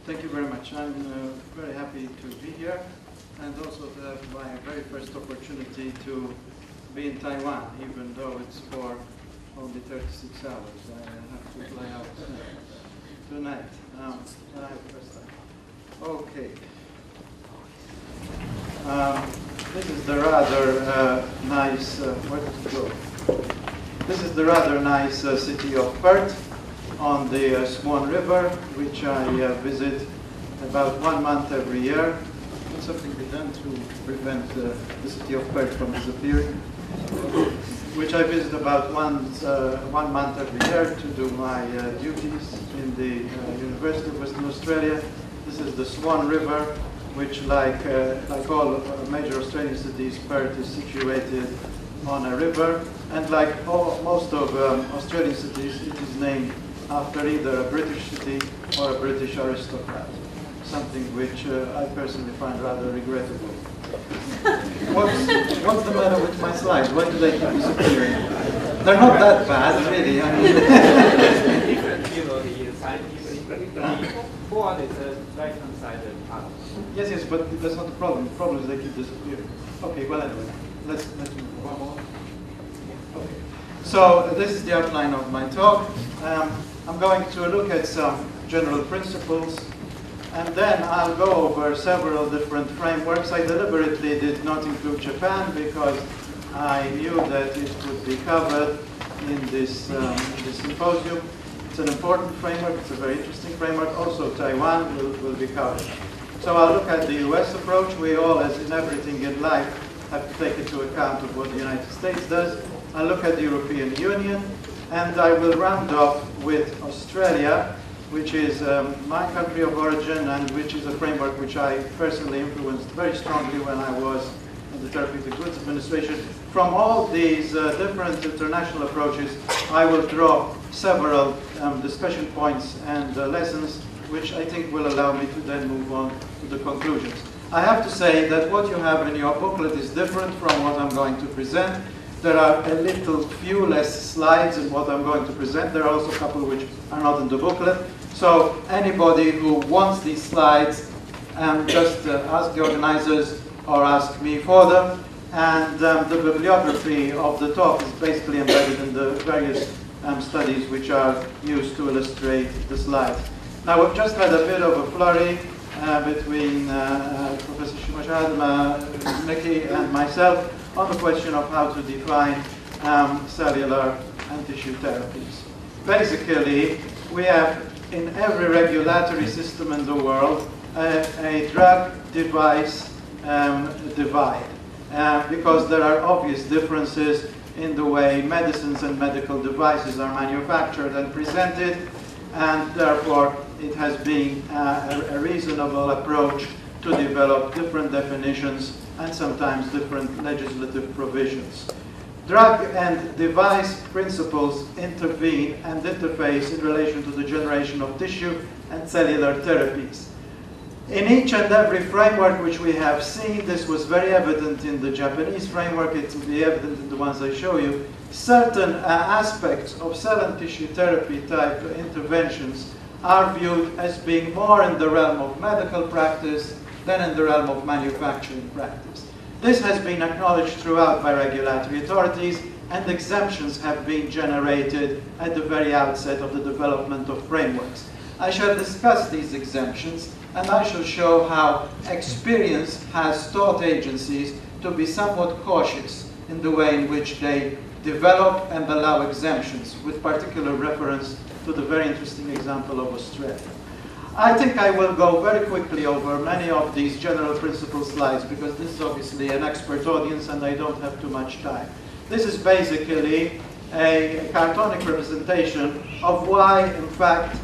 Thank you very much. I'm very happy to be here and also to have my very first opportunity to be in Taiwan, even though it's for only 36 hours. I have to fly out tonight. First time. Okay. This is the rather nice, where did it go? This is the rather nice city of Perth on the Swan River, which I visit about 1 month every year. Can something be done to prevent the city of Perth from disappearing? Which I visit about 1 month every year to do my duties in the University of Western Australia. This is the Swan River, which, like all major Australian cities, Perth is situated on a river, and like most of Australian cities, it is named after either a British city or a British aristocrat, something which I personally find rather regrettable. What's the matter with my slides? Why do they keep disappearing? They're not that bad, really. I mean, forward is the right-hand side part. Yes, but that's not the problem. The problem is they keep disappearing. Okay, well anyway, let's move on. Okay. So this is the outline of my talk. I'm going to look at some general principles, and then I'll go over several different frameworks. I deliberately did not include Japan because I knew that it would be covered in this symposium. It's an important framework, it's a very interesting framework. Also Taiwan will be covered. So I'll look at the US approach. We all, as in everything in life, have to take into account of what the United States does. I'll look at the European Union, and I will round off with Australia, which is my country of origin and which is a framework which I personally influenced very strongly when I was in the Therapeutic Goods Administration. From all these different international approaches, I will draw several discussion points and lessons which I think will allow me to then move on to the conclusions. I have to say that what you have in your booklet is different from what I'm going to present. There are a little few less slides in what I'm going to present. There are also a couple which are not in the booklet. So anybody who wants these slides, just ask the organizers or ask me for them. And the bibliography of the talk is basically embedded in the various studies which are used to illustrate the slides. Now we've just had a bit of a flurry between Professor Shimashad, Mickey, and myself on the question of how to define cellular and tissue therapies. Basically, we have in every regulatory system in the world a drug-device divide because there are obvious differences in the way medicines and medical devices are manufactured and presented, and therefore it has been a reasonable approach to develop different definitions and sometimes different legislative provisions. Drug and device principles intervene and interface in relation to the generation of tissue and cellular therapies. In each and every framework which we have seen, this was very evident in the Japanese framework, it will be evident in the ones I show you, certain aspects of cell and tissue therapy type interventions are viewed as being more in the realm of medical practice than in the realm of manufacturing practice. This has been acknowledged throughout by regulatory authorities, and exemptions have been generated at the very outset of the development of frameworks. I shall discuss these exemptions, and I shall show how experience has taught agencies to be somewhat cautious in the way in which they develop and allow exemptions, with particular reference to the very interesting example of Australia. I think I will go very quickly over many of these general principle slides because this is obviously an expert audience and I don't have too much time. This is basically a cartonic representation of why, in fact,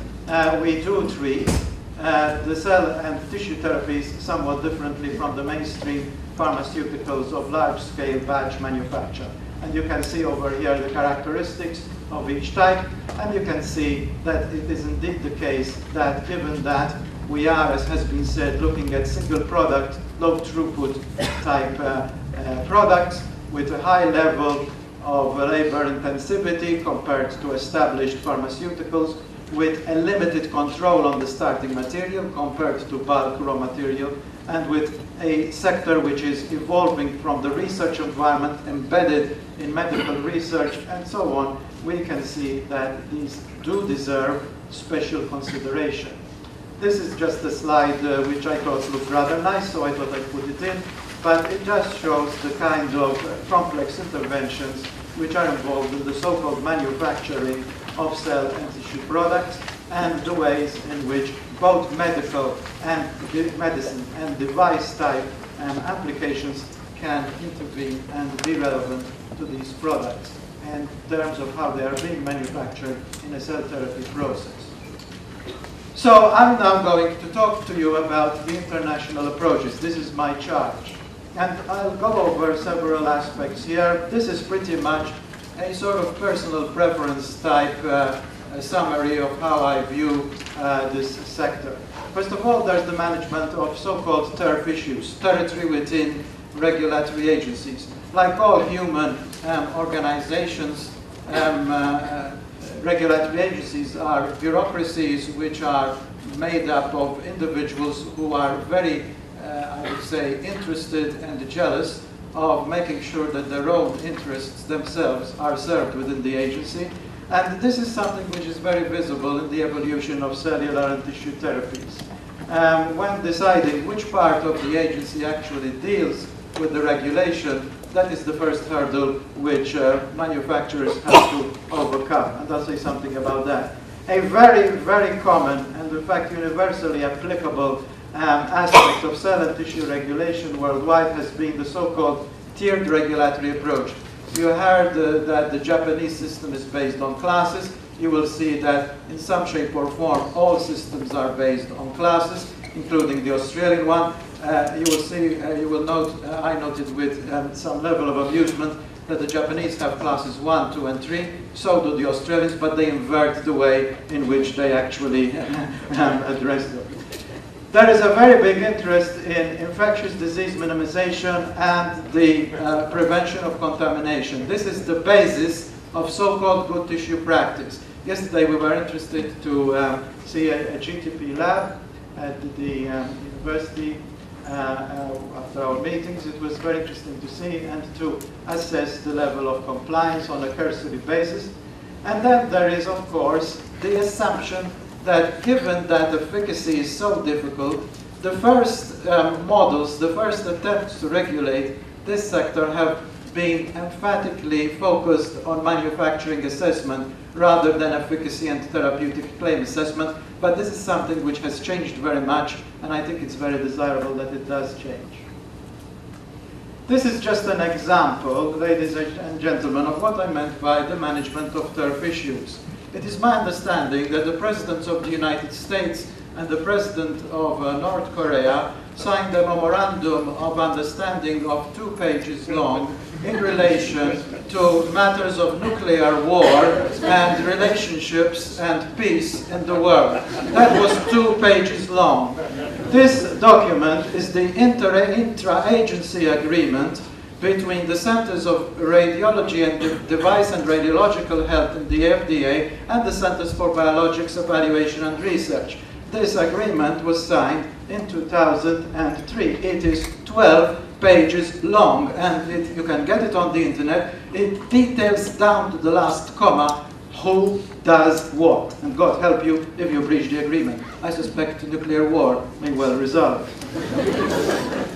we do treat the cell and tissue therapies somewhat differently from the mainstream pharmaceuticals of large-scale batch manufacture. And you can see over here the characteristics of each type, and you can see that it is indeed the case that given that we are, as has been said, looking at single product, low throughput type products with a high level of labor intensivity compared to established pharmaceuticals, with a limited control on the starting material compared to bulk raw material, and with a sector which is evolving from the research environment embedded in medical research and so on, we can see that these do deserve special consideration. This is just a slide which I thought looked rather nice, so I thought I'd put it in, but it just shows the kind of complex interventions which are involved in the so-called manufacturing of cell and tissue products, and the ways in which both medical and medicine and device type applications can intervene and be relevant to these products in terms of how they are being manufactured in a cell therapy process. So I'm now going to talk to you about the international approaches. This is my charge. And I'll go over several aspects here. This is pretty much a sort of personal preference type summary of how I view this sector. First of all, there's the management of so-called TERF issues, territory within regulatory agencies. Like all human organizations, regulatory agencies are bureaucracies which are made up of individuals who are very, I would say, interested and jealous of making sure that their own interests themselves are served within the agency. And this is something which is very visible in the evolution of cellular and tissue therapies. When deciding which part of the agency actually deals with the regulation, that is the first hurdle which manufacturers have to overcome, and I'll say something about that. A very, very common and in fact universally applicable aspect of cell and tissue regulation worldwide has been the so-called tiered regulatory approach. You heard that the Japanese system is based on classes. You will see that in some shape or form all systems are based on classes, including the Australian one. You will see, you will note, I noted with some level of amusement that the Japanese have classes 1, 2, and 3. So do the Australians, but they invert the way in which they actually address them. There is a very big interest in infectious disease minimization and the prevention of contamination. This is the basis of so-called good tissue practice. Yesterday we were interested to see a GTP lab at the university. After our meetings, it was very interesting to see and to assess the level of compliance on a cursory basis. And then there is, of course, the assumption that given that efficacy is so difficult, the first models, the first attempts to regulate this sector have been emphatically focused on manufacturing assessment rather than efficacy and therapeutic claim assessment. But this is something which has changed very much, and I think it's very desirable that it does change. This is just an example, ladies and gentlemen, of what I meant by the management of TERF issues. It is my understanding that the Presidents of the United States and the President of North Korea signed a memorandum of understanding of 2 pages long in relation to matters of nuclear war and relationships and peace in the world. That was 2 pages long. This document is the intra-agency agreement between the Centers of Radiology and Device and Radiological Health in the FDA and the Centers for Biologics Evaluation and Research. This agreement was signed in 2003. It is 12 pages long, and you can get it on the internet. It details down to the last comma who does what, and God help you if you breach the agreement. I suspect nuclear war may well result.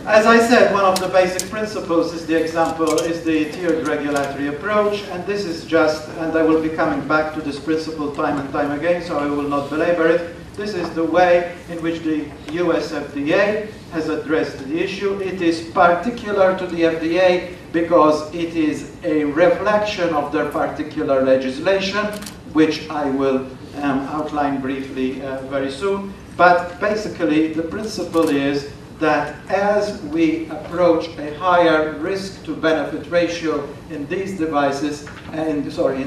As I said, one of the basic principles is the tiered regulatory approach, and this is just, and I will be coming back to this principle time and time again, so I will not belabor it. This is the way in which the US FDA has addressed the issue. It is particular to the FDA because it is a reflection of their particular legislation, which I will outline briefly very soon. But basically, the principle is that as we approach a higher risk to benefit ratio in these devices, in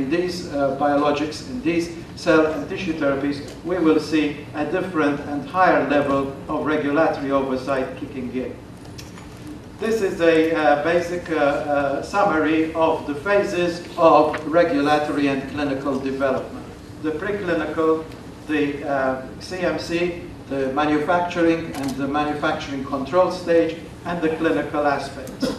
these biologics, in these cell and tissue therapies, we will see a different and higher level of regulatory oversight kicking in. This is a basic summary of the phases of regulatory and clinical development. The preclinical, the CMC, the manufacturing and the manufacturing control stage, and the clinical aspects.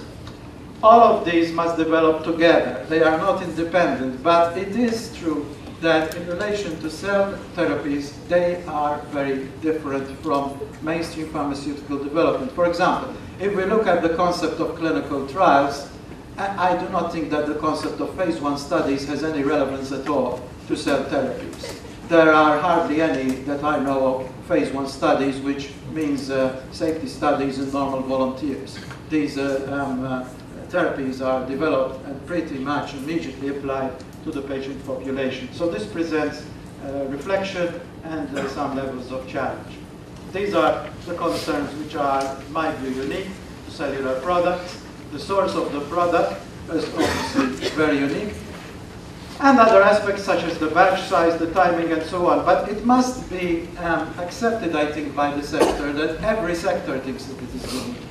All of these must develop together. They are not independent, but it is true that in relation to cell therapies, they are very different from mainstream pharmaceutical development. For example, if we look at the concept of clinical trials, I do not think that the concept of phase 1 studies has any relevance at all to cell therapies. There are hardly any that I know of phase 1 studies, which means safety studies in normal volunteers. These therapies are developed and pretty much immediately applied to the patient population. So this presents reflection and some levels of challenge. These are the concerns which are, in my view, unique to cellular products. The source of the product is obviously very unique, and other aspects such as the batch size, the timing, and so on. But it must be accepted, I think, by the sector that every sector thinks that it is unique.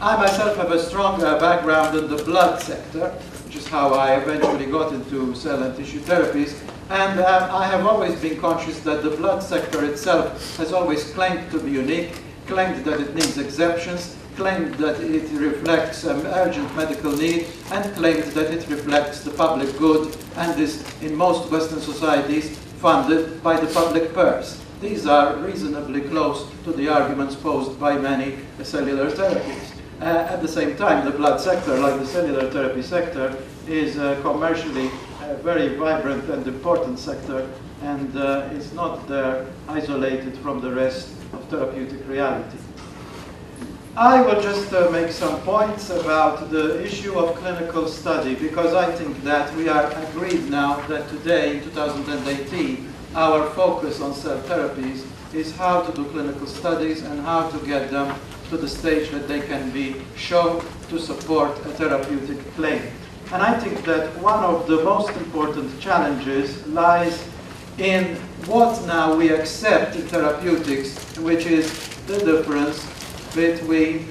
I myself have a strong background in the blood sector, which is how I eventually got into cell and tissue therapies. And I have always been conscious that the blood sector itself has always claimed to be unique, claimed that it needs exceptions, claimed that it reflects urgent medical need, and claimed that it reflects the public good and is, in most Western societies, funded by the public purse. These are reasonably close to the arguments posed by many cellular therapies. At the same time, the blood sector, like the cellular therapy sector, is commercially a very vibrant and important sector, and is not there isolated from the rest of therapeutic reality. I will just make some points about the issue of clinical study, because I think that we are agreed now that today, in 2018, our focus on cell therapies is how to do clinical studies and how to get them to the stage that they can be shown to support a therapeutic claim. And I think that one of the most important challenges lies in what now we accept in therapeutics, which is the difference between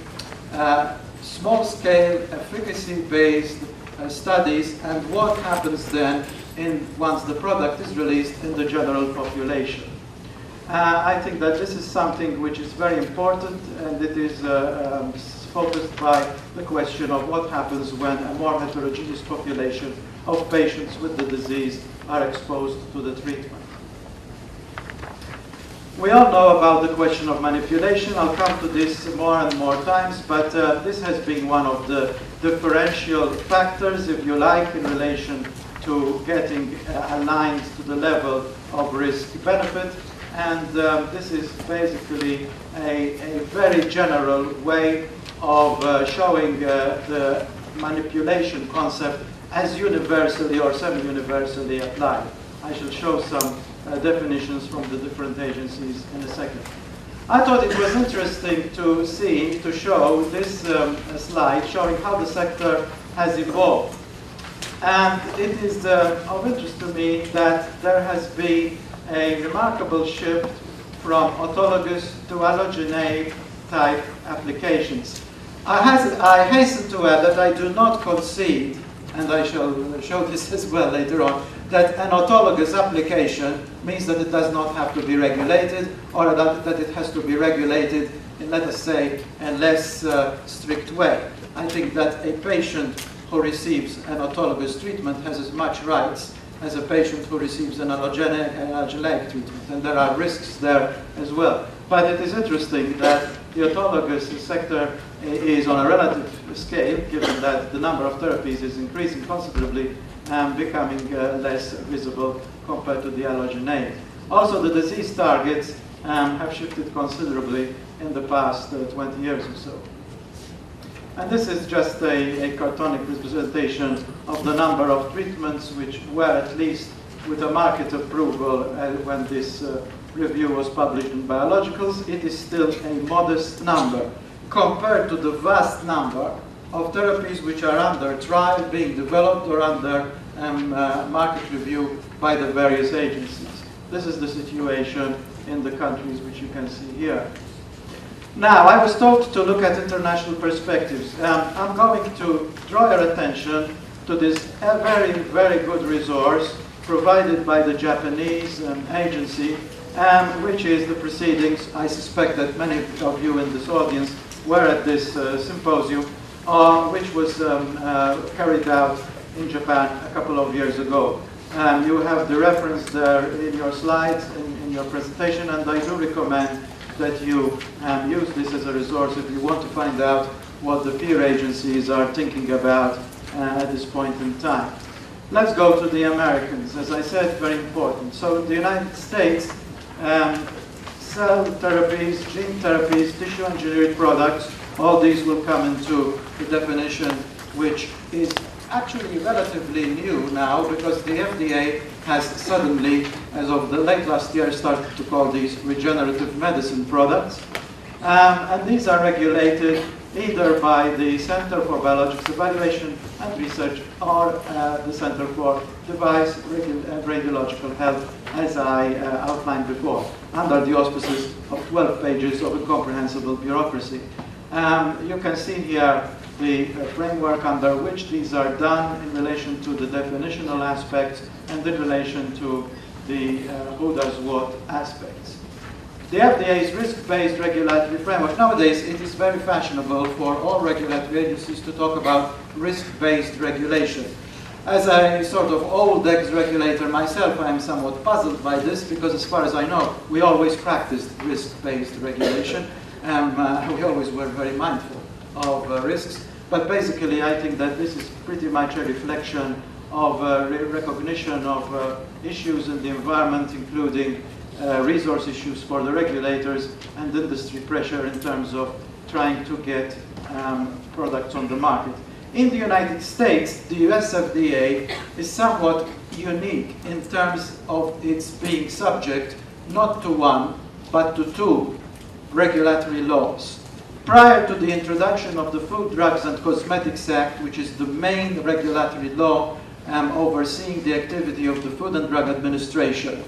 small-scale, efficacy-based studies and what happens then once the product is released in the general population. I think that this is something which is very important, and it is focused by the question of what happens when a more heterogeneous population of patients with the disease are exposed to the treatment. We all know about the question of manipulation. I'll come to this more and more times, but this has been one of the differential factors, if you like, in relation to getting aligned to the level of risk-benefit. And this is basically a very general way of showing the manipulation concept as universally or semi-universally applied. I shall show some definitions from the different agencies in a second. I thought it was interesting to show this slide showing how the sector has evolved. And it is of interest to me that there has been a remarkable shift from autologous to allogeneic type applications. I hasten to add that I do not concede, and I shall show this as well later on, that an autologous application means that it does not have to be regulated, or that it has to be regulated in, let us say, a less strict way. I think that a patient who receives an autologous treatment has as much rights as a patient who receives an allogeneic treatment, and there are risks there as well. But it is interesting that the autologous sector is on a relative scale, given that the number of therapies is increasing considerably and becoming less visible compared to the allogeneic. Also, the disease targets have shifted considerably in the past 20 years or so. And this is just a cartonic representation of the number of treatments which were at least with a market approval when this review was published in Biologicals. It is still a modest number compared to the vast number of therapies which are under trial, being developed, or under market review by the various agencies. This is the situation in the countries which you can see here. Now, I was told to look at international perspectives. I'm going to draw your attention to this very, very good resource provided by the Japanese agency, which is the proceedings. I suspect that many of you in this audience were at this symposium, which was carried out in Japan a couple of years ago. You have the reference there in your slides, in your presentation, and I do recommend that you use this as a resource if you want to find out what the peer agencies are thinking about at this point in time. Let's go to the Americans. As I said, very important. So the United States, cell therapies, gene therapies, tissue engineered products, all these will come into the definition, which is actually relatively new now, because the FDA has suddenly, as of the late last year, started to call these regenerative medicine products. And these are regulated either by the Center for Biologics Evaluation and Research or the Center for Device Radiological Health, as I outlined before, under the auspices of 12 pages of incomprehensible bureaucracy. You can see here the framework under which these are done in relation to the definitional aspects and in relation to the who does what aspects. The FDA's risk-based regulatory framework. Nowadays, it is very fashionable for all regulatory agencies to talk about risk-based regulation. As a sort of old ex-regulator myself, I am somewhat puzzled by this, because as far as I know, we always practiced risk-based regulation. We always were very mindful of risks. But basically, I think that this is pretty much a reflection of recognition of issues in the environment, including resource issues for the regulators and industry pressure in terms of trying to get products on the market. In the United States, the US FDA is somewhat unique in terms of its being subject not to one, but to two regulatory laws. Prior to the introduction of the Food, Drugs and Cosmetics Act, which is the main regulatory law overseeing the activity of the Food and Drug Administration,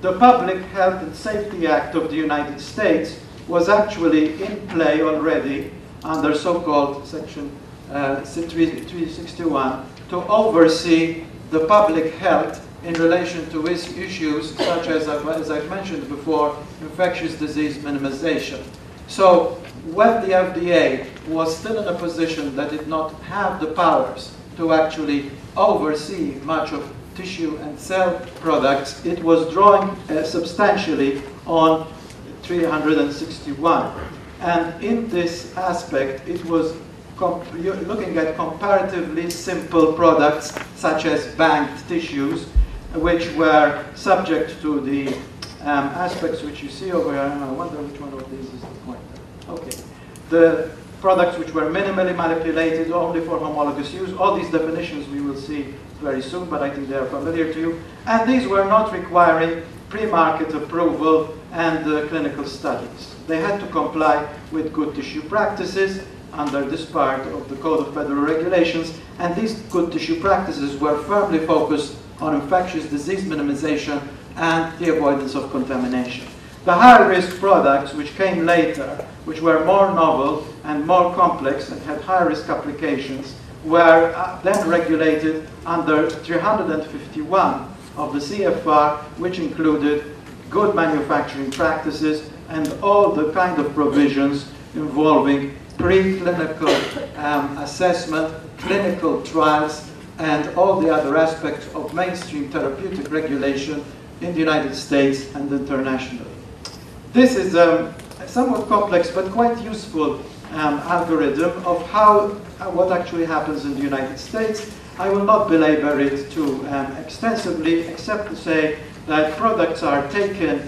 the Public Health and Safety Act of the United States was actually in play already under so-called Section 361 to oversee the public health in relation to issues such as I've mentioned before, infectious disease minimization. So when the FDA was still in a position that did not have the powers to actually oversee much of tissue and cell products, it was drawing substantially on 361. And in this aspect, it was looking at comparatively simple products such as banked tissues, which were subject to the aspects which you see over here. I wonder which one of these is the pointer. Okay. The products which were minimally manipulated only for homologous use. All these definitions we will see very soon, but I think they are familiar to you. And these were not requiring pre-market approval and clinical studies. They had to comply with good tissue practices under this part of the Code of Federal Regulations, and these good tissue practices were firmly focused on infectious disease minimization and the avoidance of contamination. The high-risk products, which came later, which were more novel and more complex and had high-risk applications, were then regulated under 351 of the CFR, which included good manufacturing practices and all the kind of provisions involving preclinical assessment, clinical trials, and all the other aspects of mainstream therapeutic regulation in the United States and internationally. This is a somewhat complex but quite useful algorithm of what actually happens in the United States. I will not belabor it too extensively, except to say that products are taken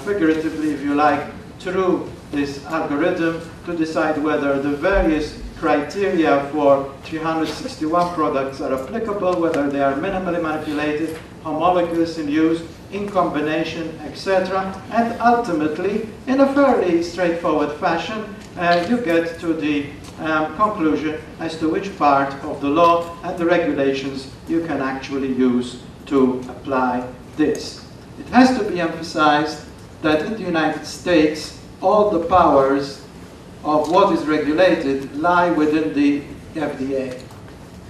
figuratively, if you like, through this algorithm to decide whether the various criteria for 361 products are applicable, whether they are minimally manipulated, homologous in use, in combination, etc. And ultimately, in a fairly straightforward fashion, you get to the conclusion as to which part of the law and the regulations you can actually use to apply this. It has to be emphasized that in the United States, all the powers of what is regulated lie within the FDA.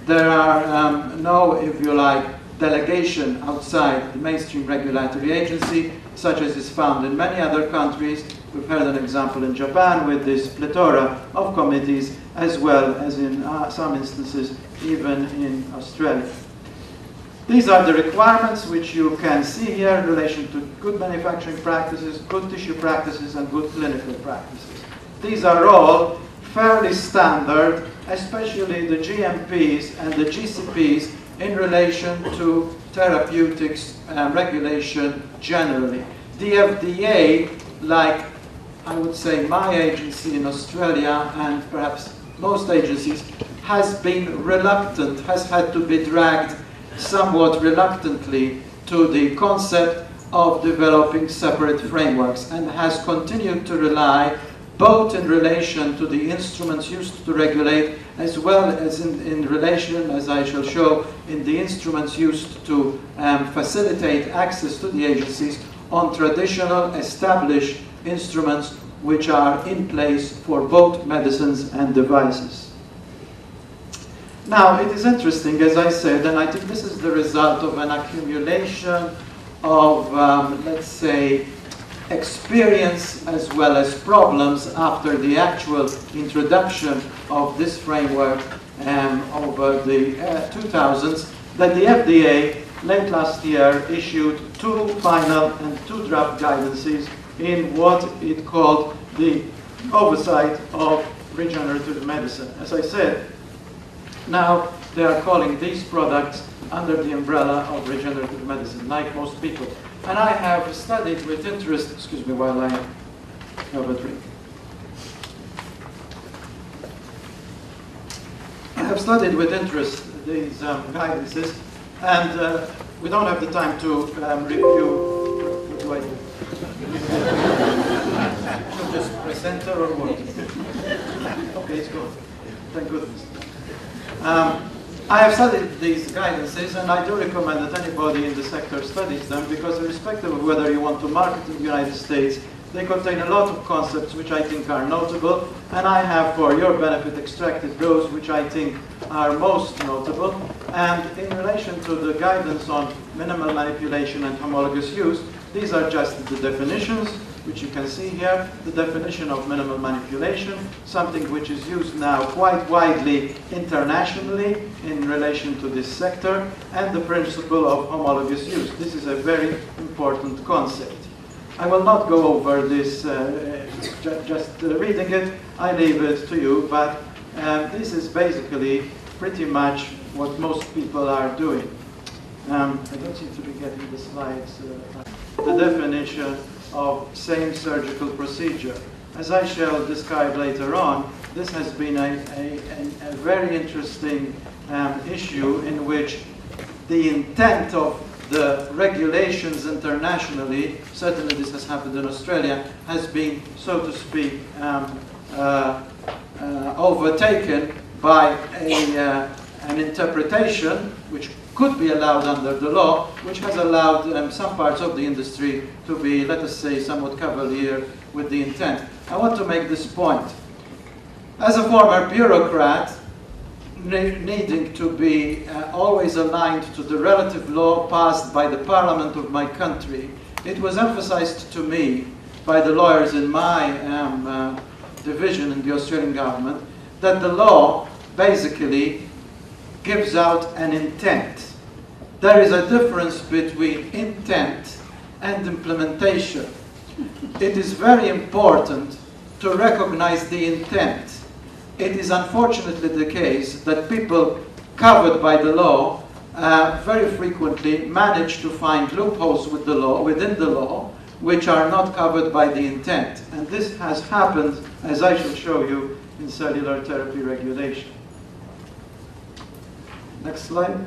There are no, if you like, delegation outside the mainstream regulatory agency. such as is found in many other countries. We've heard an example in Japan with this plethora of committees, as well as in some instances even in Australia. These are the requirements which you can see here in relation to good manufacturing practices, good tissue practices, and good clinical practices. These are all fairly standard, especially the GMPs and the GCPs in relation to therapeutics regulation generally. The FDA, like I would say my agency in Australia and perhaps most agencies, has been reluctant, has had to be dragged somewhat reluctantly to the concept of developing separate frameworks, and has continued to rely both in relation to the instruments used to regulate, as well as in relation, as I shall show, in the instruments used to facilitate access to the agencies, on traditional established instruments which are in place for both medicines and devices. Now, it is interesting, as I said, and I think this is the result of an accumulation of, let's say, experience as well as problems after the actual introduction of this framework over the 2000s, that the FDA late last year issued 2 final and 2 draft guidances in what it called the oversight of regenerative medicine. As I said, now they are calling these products under the umbrella of regenerative medicine, like most people. And I have studied with interest, excuse me while I have a drink. I have studied with interest these guidances, and we don't have the time to review. What do I do? Should just press enter or what? Okay, it's good. Thank goodness. I have studied these guidances, and I do recommend that anybody in the sector studies them, because irrespective of whether you want to market in the United States, they contain a lot of concepts which I think are notable, and I have, for your benefit, extracted those which I think are most notable. And in relation to the guidance on minimal manipulation and homologous use, these are just the definitions, which you can see here. The definition of minimal manipulation, something which is used now quite widely internationally in relation to this sector, and the principle of homologous use. This is a very important concept. I will not go over this, just reading it, I leave it to you, but this is basically pretty much what most people are doing. I don't seem to be getting the slides. The definition of same surgical procedure. As I shall describe later on, this has been a very interesting issue in which the intent of the regulations internationally, certainly this has happened in Australia, has been, so to speak, overtaken by an interpretation which could be allowed under the law, which has allowed some parts of the industry to be, let us say, somewhat cavalier with the intent. I want to make this point. As a former bureaucrat, needing to be always aligned to the relative law passed by the parliament of my country, it was emphasized to me by the lawyers in my division in the Australian government that the law basically gives out an intent. There is a difference between intent and implementation. It is very important to recognize the intent. It is unfortunately the case that people covered by the law very frequently manage to find loopholes with the law, within the law, which are not covered by the intent. And this has happened, as I shall show you, in cellular therapy regulation. Next slide.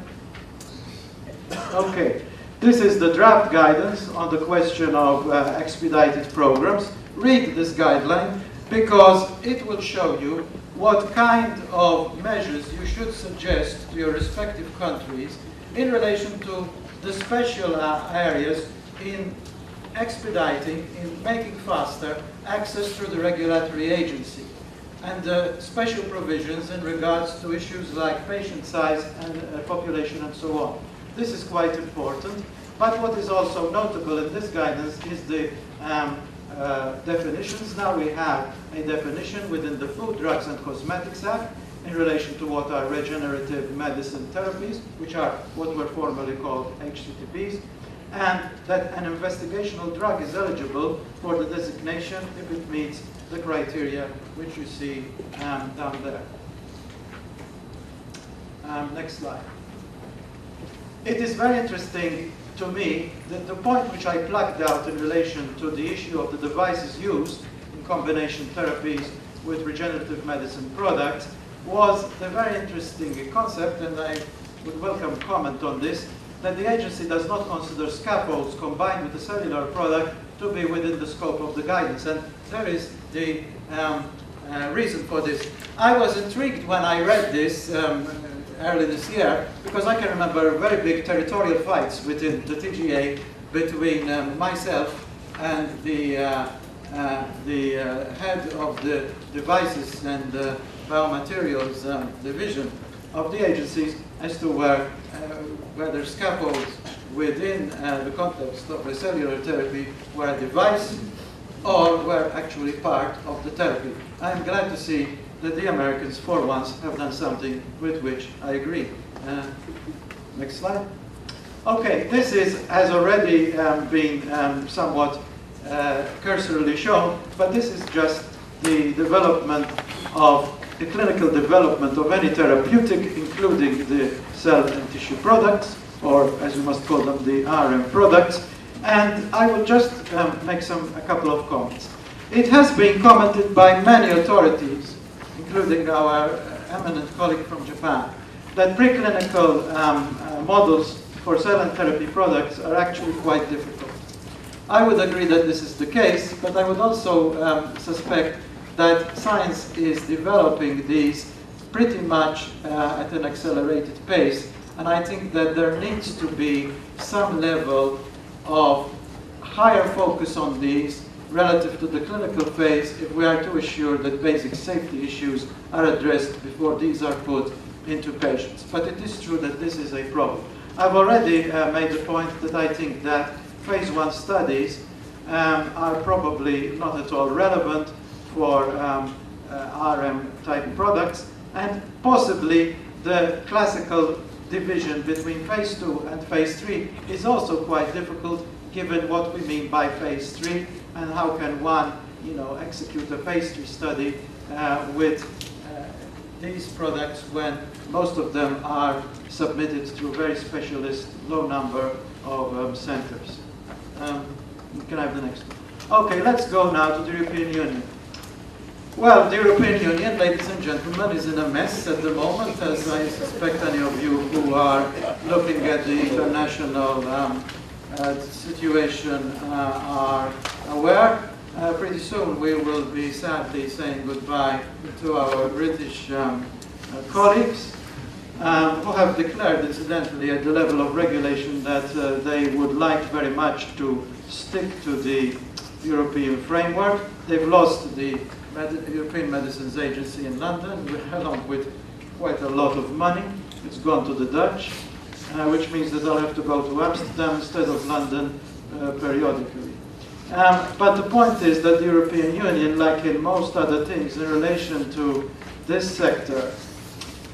Okay, this is the draft guidance on the question of expedited programs. Read this guideline because it will show you what kind of measures you should suggest to your respective countries in relation to the special areas in expediting, in making faster access through the regulatory agency, and special provisions in regards to issues like patient size and population and so on. This is quite important. But what is also notable in this guidance is the definitions. Now we have a definition within the Food, Drugs and Cosmetics Act in relation to what are regenerative medicine therapies, which are what were formerly called HCTPs, and that an investigational drug is eligible for the designation if it meets the criteria which you see down there. Next slide. It is very interesting to me that the point which I plucked out in relation to the issue of the devices used in combination therapies with regenerative medicine products was the very interesting concept, and I would welcome comment on this, that the agency does not consider scaffolds combined with the cellular product to be within the scope of the guidance. And there is the reason for this. I was intrigued when I read this early this year, because I can remember very big territorial fights within the TGA between myself and the head of the devices and biomaterials division of the agencies as to whether scaffolds within the context of a cellular therapy were a device or were actually part of the therapy. I'm glad to see that the Americans, for once, have done something with which I agree. Next slide. Okay, this has already been somewhat cursorily shown, but this is just the development of the clinical development of any therapeutic, including the cell and tissue products, or as we must call them, the RM products. And I will just make a couple of comments. It has been commented by many authorities, including our eminent colleague from Japan, that preclinical models for cell and therapy products are actually quite difficult. I would agree that this is the case, but I would also suspect that science is developing these pretty much at an accelerated pace, and I think that there needs to be some level of higher focus on these relative to the clinical phase if we are to assure that basic safety issues are addressed before these are put into patients. But it is true that this is a problem. I've already made the point that I think that phase 1 studies are probably not at all relevant for RM-type products, and possibly the classical division between phase 2 and phase 3 is also quite difficult, given what we mean by phase 3 and how can one, execute a phase 3 study with these products when most of them are submitted to a very specialist, low number of centers. Can I have the next one? Okay, let's go now to the European Union. Well, the European Union, ladies and gentlemen, is in a mess at the moment, as I suspect any of you who are looking at the international situation are aware. Pretty soon we will be sadly saying goodbye to our British colleagues who have declared, incidentally, at the level of regulation that they would like very much to stick to the European framework. They've lost the European Medicines Agency in London, along with quite a lot of money. It's gone to the Dutch, which means that they'll have to go to Amsterdam instead of London periodically. But the point is that the European Union, like in most other things in relation to this sector,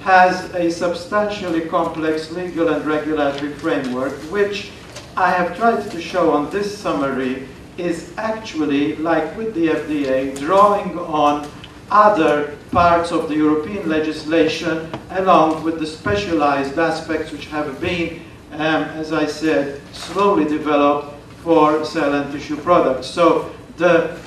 has a substantially complex legal and regulatory framework, which I have tried to show on this summary is actually, like with the FDA, drawing on other parts of the European legislation along with the specialized aspects which have been, as I said, slowly developed for cell and tissue products. So the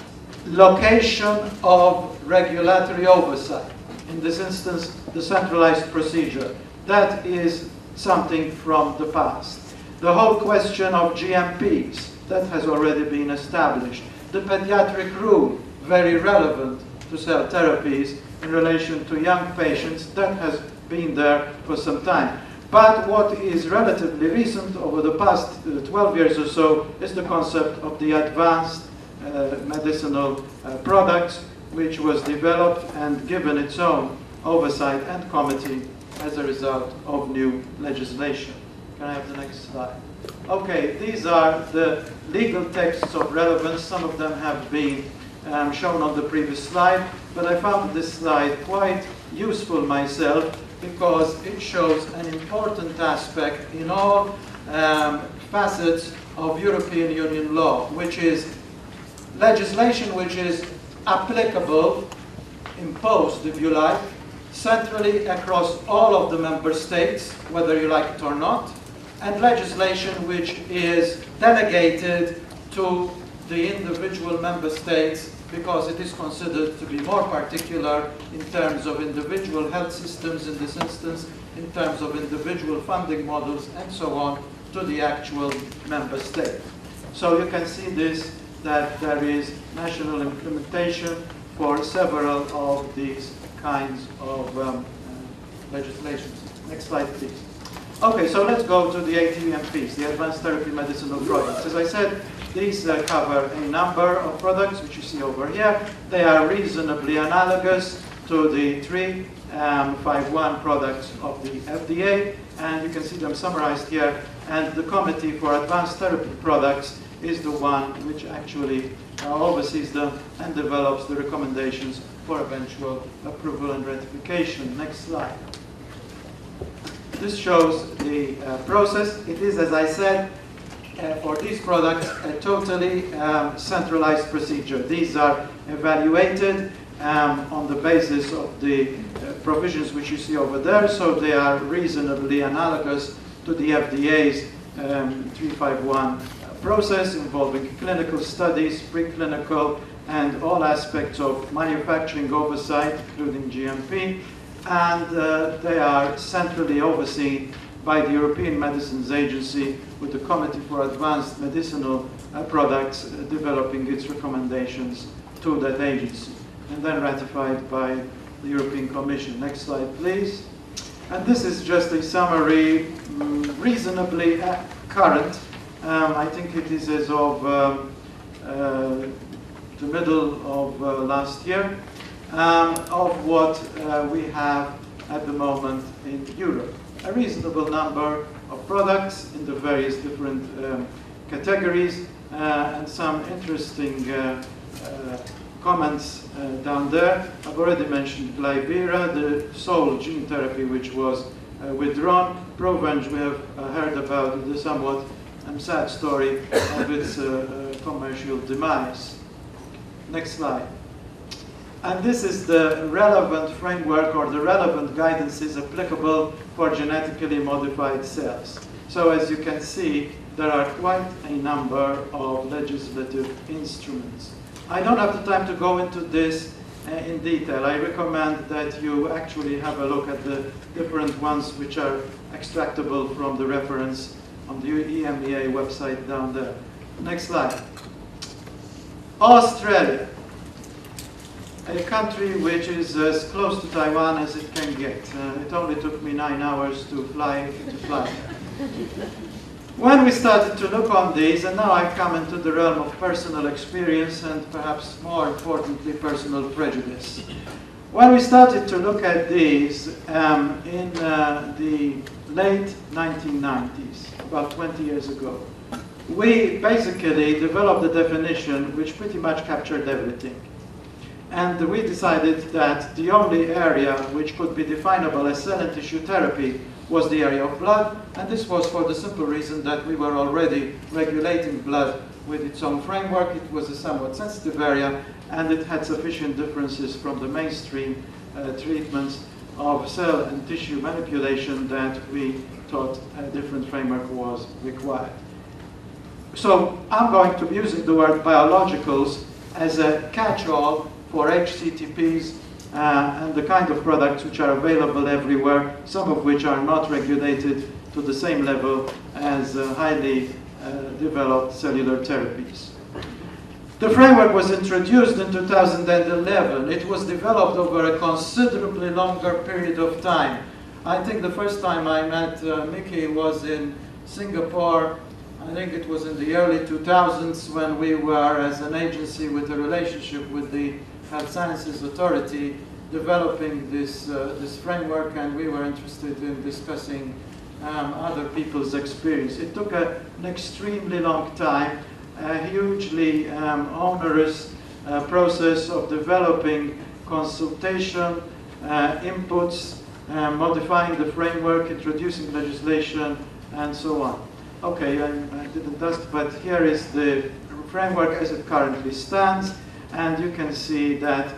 location of regulatory oversight, in this instance, the centralized procedure, that is something from the past. The whole question of GMPs, that has already been established. The pediatric rule, very relevant to cell therapies in relation to young patients, that has been there for some time. But what is relatively recent over the past 12 years or so is the concept of the advanced medicinal products, which was developed and given its own oversight and committee as a result of new legislation. Can I have the next slide? Okay, these are the legal texts of relevance. Some of them have been shown on the previous slide, but I found this slide quite useful myself because it shows an important aspect in all facets of European Union law, which is legislation which is applicable, imposed if you like, centrally across all of the member states, whether you like it or not, and legislation which is delegated to the individual member states because it is considered to be more particular in terms of individual health systems in this instance, in terms of individual funding models and so on to the actual member state. So you can see this, that there is national implementation for several of these kinds of legislations. Next slide, please. Okay, so let's go to the ATMPs, the Advanced Therapy Medicinal Products. As I said, these cover a number of products, which you see over here. They are reasonably analogous to the 351 products of the FDA, and you can see them summarized here. And the Committee for Advanced Therapy Products is the one which actually oversees them and develops the recommendations for eventual approval and ratification. Next slide. This shows the process. It is, as I said, for these products, a totally centralized procedure. These are evaluated on the basis of the provisions which you see over there, so they are reasonably analogous to the FDA's 351 process involving clinical studies, preclinical, and all aspects of manufacturing oversight, including GMP, and they are centrally overseen by the European Medicines Agency, with the Committee for Advanced Medicinal Products developing its recommendations to that agency, and then ratified by the European Commission. Next slide, please. And this is just a summary, reasonably current. I think it is as of the middle of last year, of what we have at the moment in Europe. A reasonable number of products in the various different categories, and some interesting comments down there. I've already mentioned Glybera, the sole gene therapy which was withdrawn. Provenge, we have heard about the somewhat sad story of its commercial demise. Next slide. And this is the relevant framework or the relevant guidances applicable for genetically modified cells. So as you can see, there are quite a number of legislative instruments. I don't have the time to go into this in detail. I recommend that you actually have a look at the different ones which are extractable from the reference on the EMEA website down there. Next slide. Australia. A country which is as close to Taiwan as it can get. It only took me 9 hours to fly. When we started to look on these, and now I come into the realm of personal experience and perhaps more importantly, personal prejudice. When we started to look at these in the late 1990s, about 20 years ago, we basically developed a definition which pretty much captured everything. And we decided that the only area which could be definable as cell and tissue therapy was the area of blood, and this was for the simple reason that we were already regulating blood with its own framework. It was a somewhat sensitive area, and it had sufficient differences from the mainstream treatments of cell and tissue manipulation that we thought a different framework was required. So I'm going to be using the word biologicals as a catch-all for HCTPs and the kind of products which are available everywhere, some of which are not regulated to the same level as highly developed cellular therapies. The framework was introduced in 2011. It was developed over a considerably longer period of time. I think the first time I met Mickey was in Singapore. I think it was in the early 2000s when we were, as an agency with a relationship with the Health Sciences Authority, developing this framework, and we were interested in discussing other people's experience. It took an extremely long time, a hugely onerous process of developing consultation, inputs, modifying the framework, introducing legislation, and so on. Okay, I didn't ask, but here is the framework as it currently stands, and you can see that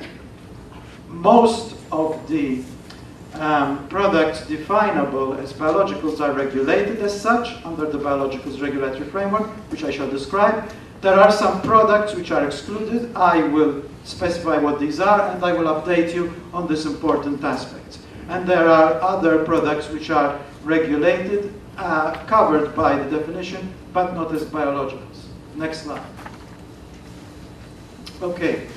most of the products definable as biologicals are regulated as such under the biologicals regulatory framework, which I shall describe. There are some products which are excluded. I will specify what these are, and I will update you on this important aspect. And there are other products which are regulated, covered by the definition, but not as biologicals. Next slide. Okay.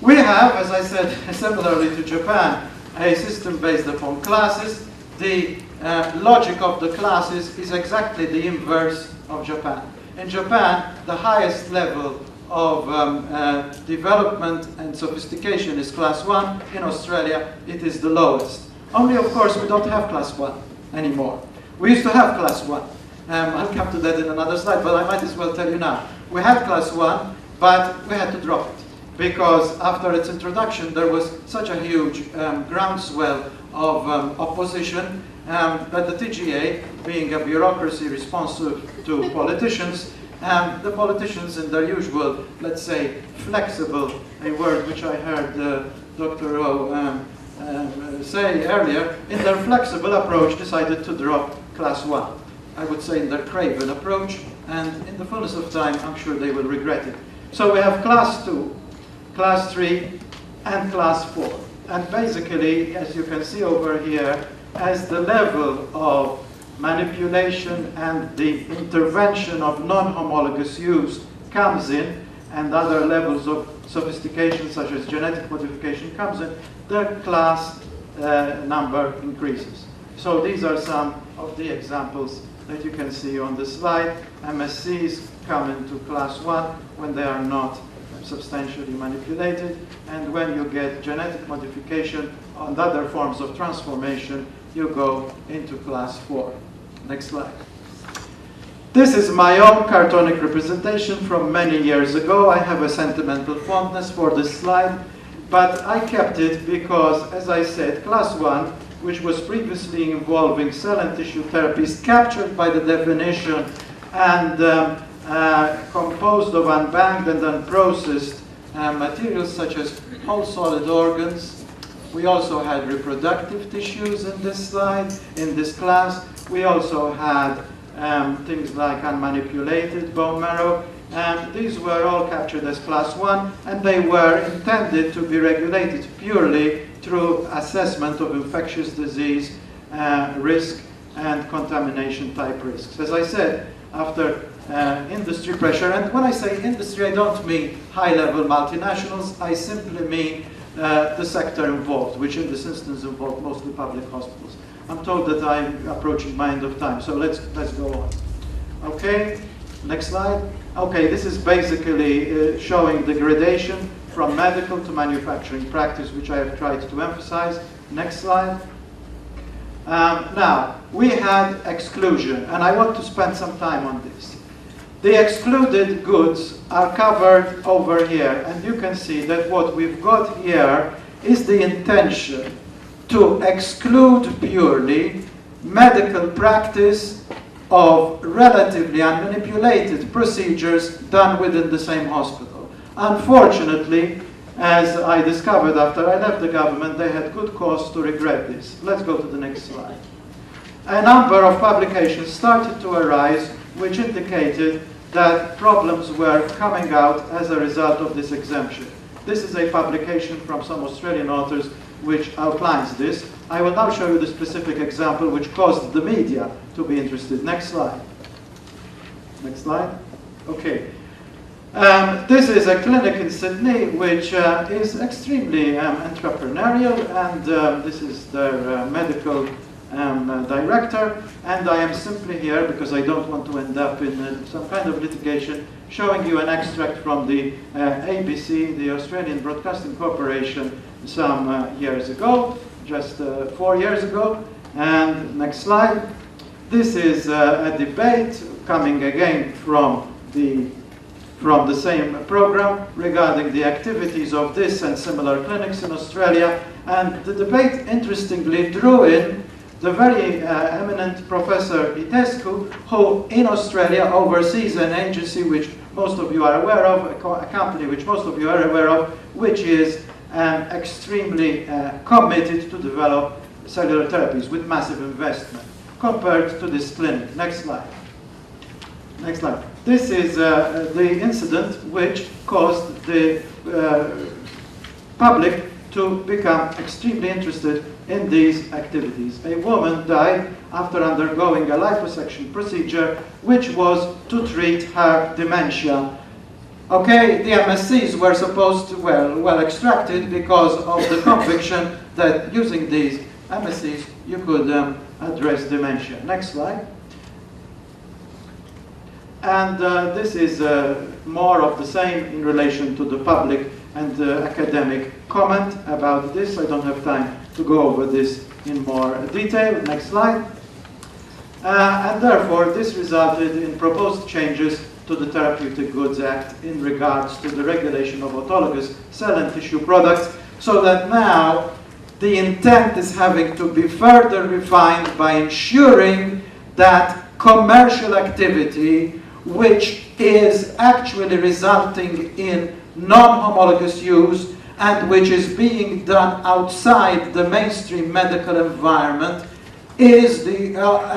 We have, as I said, similarly to Japan, a system based upon classes. The logic of the classes is exactly the inverse of Japan. In Japan, the highest level of development and sophistication is class 1. In Australia, it is the lowest. Only, of course, we don't have class 1 anymore. We used to have class 1. I'll come to that in another slide, but I might as well tell you now. We had class 1, but we had to drop it, because after its introduction, there was such a huge groundswell of opposition that the TGA, being a bureaucracy responsive to politicians, the politicians in their usual, let's say, flexible, a word which I heard Dr. Rowe say earlier, in their flexible approach decided to drop class 1. I would say in their craven approach, and in the fullness of time, I'm sure they will regret it. So we have class 2, class 3, and class 4. And basically, as you can see over here, as the level of manipulation and the intervention of non-homologous use comes in, and other levels of sophistication such as genetic modification comes in, the class number increases. So these are some of the examples that you can see on the slide. MSCs come into class 1 when they are not substantially manipulated, and when you get genetic modification and other forms of transformation, you go into class 4. Next slide. This is my own cartonic representation from many years ago. I have a sentimental fondness for this slide, but I kept it because, as I said, class 1, which was previously involving cell and tissue therapies captured by the definition and composed of unbanked and unprocessed materials such as whole solid organs. We also had reproductive tissues in this slide, in this class. We also had things like unmanipulated bone marrow. These were all captured as class 1, and they were intended to be regulated purely through assessment of infectious disease risk and contamination type risks. As I said, after industry pressure, and when I say industry, I don't mean high-level multinationals, I simply mean the sector involved, which in this instance involved mostly public hospitals. I'm told that I'm approaching my end of time, so let's go on. Okay, next slide. Okay, this is basically showing the gradation from medical to manufacturing practice, which I have tried to emphasize. Next slide. Now, we had exclusion, and I want to spend some time on this. The excluded goods are covered over here, and you can see that what we've got here is the intention to exclude purely medical practice of relatively unmanipulated procedures done within the same hospital. Unfortunately, as I discovered after I left the government, they had good cause to regret this. Let's go to the next slide. A number of publications started to arise which indicated that problems were coming out as a result of this exemption. This is a publication from some Australian authors which outlines this. I will now show you the specific example which caused the media to be interested. Next slide. Next slide. Okay. This is a clinic in Sydney which is extremely entrepreneurial, and this is their medical director, and I am simply here because I don't want to end up in some kind of litigation, showing you an extract from the ABC, the Australian Broadcasting Corporation, some years ago, just 4 years ago. And next slide. This is a debate coming again from the same program regarding the activities of this and similar clinics in Australia. And the debate, interestingly, drew in the very eminent Professor Itescu, who in Australia oversees an agency which most of you are aware of, a company which most of you are aware of, which is extremely committed to develop cellular therapies with massive investment compared to this clinic. Next slide. Next slide. This is the incident which caused the public to become extremely interested in these activities. A woman died after undergoing a liposuction procedure which was to treat her dementia. Okay, the MSCs were supposed to, well extracted because of the conviction that using these MSCs you could address dementia. Next slide. And this is more of the same in relation to the public and academic comment about this. I don't have time to go over this in more detail. Next slide. And therefore, this resulted in proposed changes to the Therapeutic Goods Act in regards to the regulation of autologous cell and tissue products, so that now the intent is having to be further refined by ensuring that commercial activity, which is actually resulting in non-homologous use and which is being done outside the mainstream medical environment, is the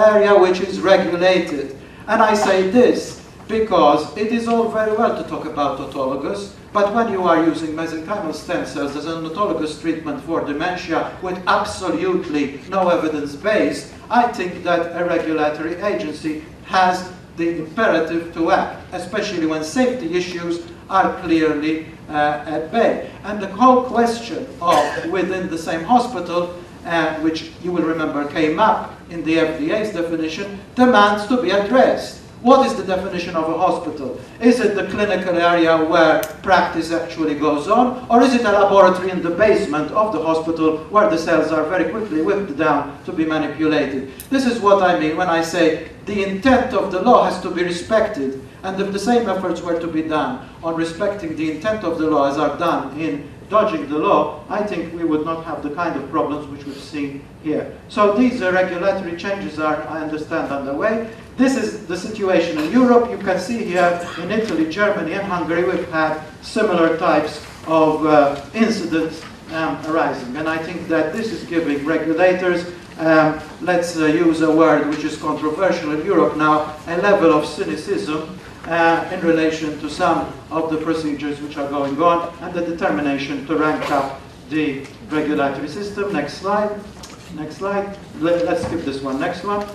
area which is regulated. And I say this because it is all very well to talk about autologous, but when you are using mesenchymal stem cells as an autologous treatment for dementia with absolutely no evidence base, I think that a regulatory agency has the imperative to act, especially when safety issues are clearly at bay. And the whole question of within the same hospital, which you will remember came up in the FDA's definition, demands to be addressed. What is the definition of a hospital? Is it the clinical area where practice actually goes on, or is it a laboratory in the basement of the hospital where the cells are very quickly whipped down to be manipulated? This is what I mean when I say the intent of the law has to be respected, and if the same efforts were to be done on respecting the intent of the law as are done in dodging the law, I think we would not have the kind of problems which we've seen here. So these regulatory changes are, I understand, underway. This is the situation in Europe. You can see here in Italy, Germany, and Hungary, we've had similar types of incidents arising. And I think that this is giving regulators, let's use a word which is controversial in Europe now, a level of cynicism in relation to some of the procedures which are going on, and the determination to rank up the regulatory system. Next slide. Next slide. Let's skip this one. Next one.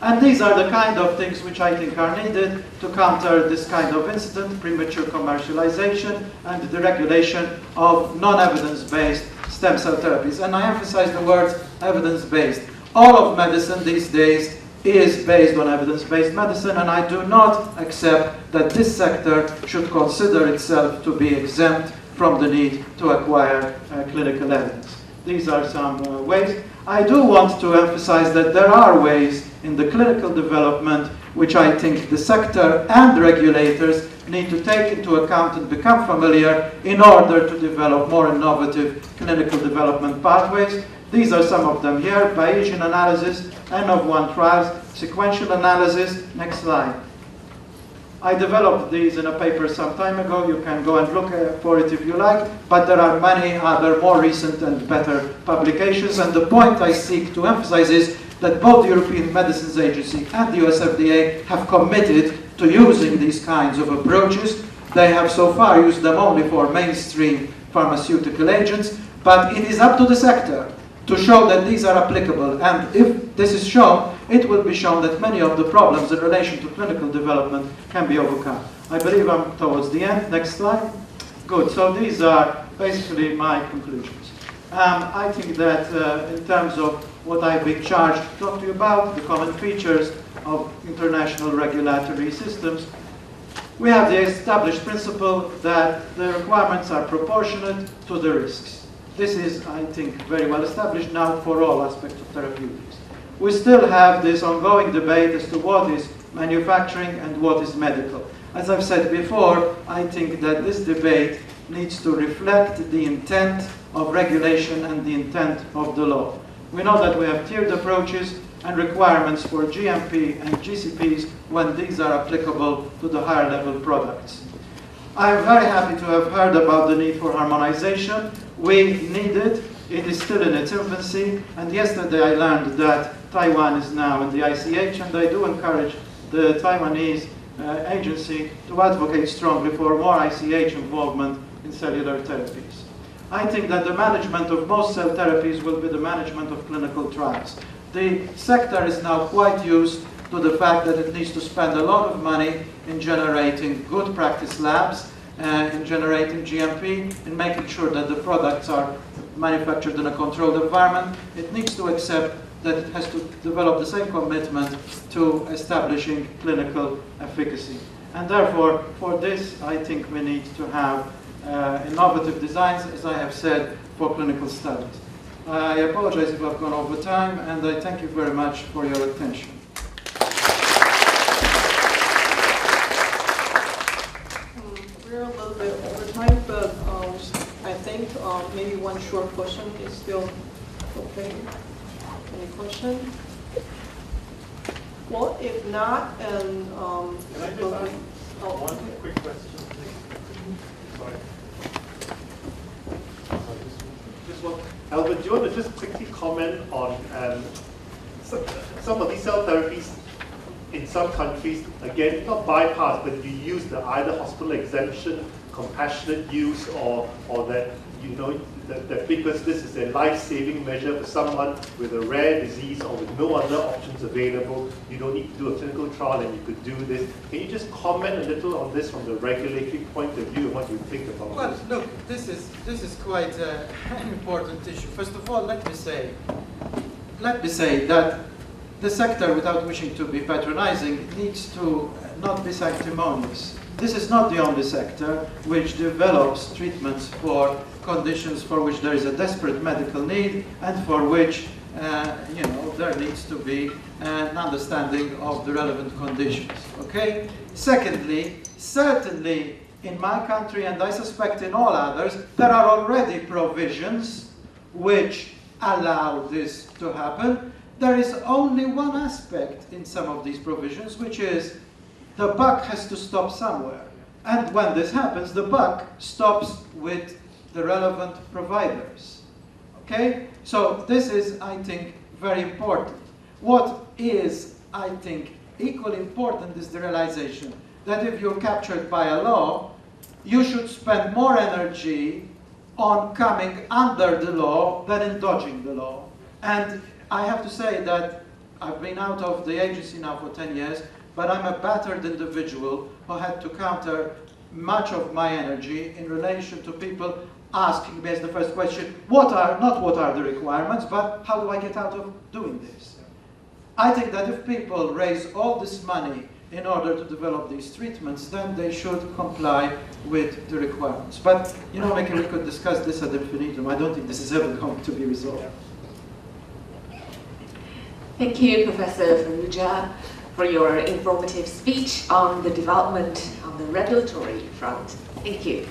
And these are the kind of things which I think are needed to counter this kind of incident, premature commercialization, and the regulation of non-evidence-based stem cell therapies. And I emphasize the words evidence-based. All of medicine these days is based on evidence-based medicine, and I do not accept that this sector should consider itself to be exempt from the need to acquire clinical evidence. These are some ways. I do want to emphasize that there are ways in the clinical development which I think the sector and regulators need to take into account and become familiar in order to develop more innovative clinical development pathways. These are some of them here: Bayesian analysis, N of 1 trials, sequential analysis. Next slide. I developed these in a paper some time ago. You can go and look for it if you like, but there are many other more recent and better publications, and the point I seek to emphasize is that both the European Medicines Agency and the US FDA have committed to using these kinds of approaches. They have so far used them only for mainstream pharmaceutical agents, but it is up to the sector to show that these are applicable, and if this is shown, it will be shown that many of the problems in relation to clinical development can be overcome. I believe I'm towards the end. Next slide. Good, so these are basically my conclusions. I think that in terms of what I've been charged to talk to you about, the common features of international regulatory systems, we have the established principle that the requirements are proportionate to the risks. This is, I think, very well established now for all aspects of therapeutics. we still have this ongoing debate as to what is manufacturing and what is medical. As I've said before, I think that this debate needs to reflect the intent of regulation and the intent of the law. We know that we have tiered approaches and requirements for GMP and GCPs when these are applicable to the higher level products. I am very happy to have heard about the need for harmonization. We need it. It is still in its infancy, and yesterday I learned that Taiwan is now in the ICH, and I do encourage the Taiwanese agency to advocate strongly for more ICH involvement in cellular therapies. I think that the management of most cell therapies will be the management of clinical trials. The sector is now quite used to the fact that it needs to spend a lot of money in generating good practice labs, in generating GMP, in making sure that the products are manufactured in a controlled environment. It needs to accept that it has to develop the same commitment to establishing clinical efficacy. And therefore, for this, I think we need to have innovative designs, as I have said, for clinical studies. I apologize if I've gone over time, and I thank you very much for your attention. We're a little bit over time, but I think maybe one short question is still okay. Any question? Well, if not, and can I just ask one quick question? Sorry. Just one. Albert, do you want to just quickly comment on some of these cell therapies in some countries, again, not bypass, but you use the either hospital exemption, compassionate use, or that, you know, that because this is a life-saving measure for someone with a rare disease or with no other options available, you don't need to do a clinical trial and you could do this. Can you just comment a little on this from the regulatory point of view and what you think about Well, this? look, this is quite an important issue. First of all, let me say that the sector, without wishing to be patronizing, needs to not be sanctimonious. This is not the only sector which develops treatments for conditions for which there is a desperate medical need and for which there needs to be an understanding of the relevant conditions. Okay? Secondly, certainly in my country, and I suspect in all others, there are already provisions which allow this to happen. There is only one aspect in some of these provisions, which is the buck has to stop somewhere. And when this happens, the buck stops with the relevant providers. Okay? So this is, I think, very important. What is, I think, equally important is the realization that if you're captured by a law, you should spend more energy on coming under the law than in dodging the law. And I have to say that I've been out of the agency now for 10 years, but I'm a battered individual who had to counter much of my energy in relation to people asking me as the first question, not what are the requirements, but how do I get out of doing this? I think that if people raise all this money in order to develop these treatments, then they should comply with the requirements. But, you know, maybe we could discuss this ad infinitum. I don't think this is ever going to be resolved. Thank you, Professor Farrugia, for your informative speech on the development on the regulatory front. Thank you.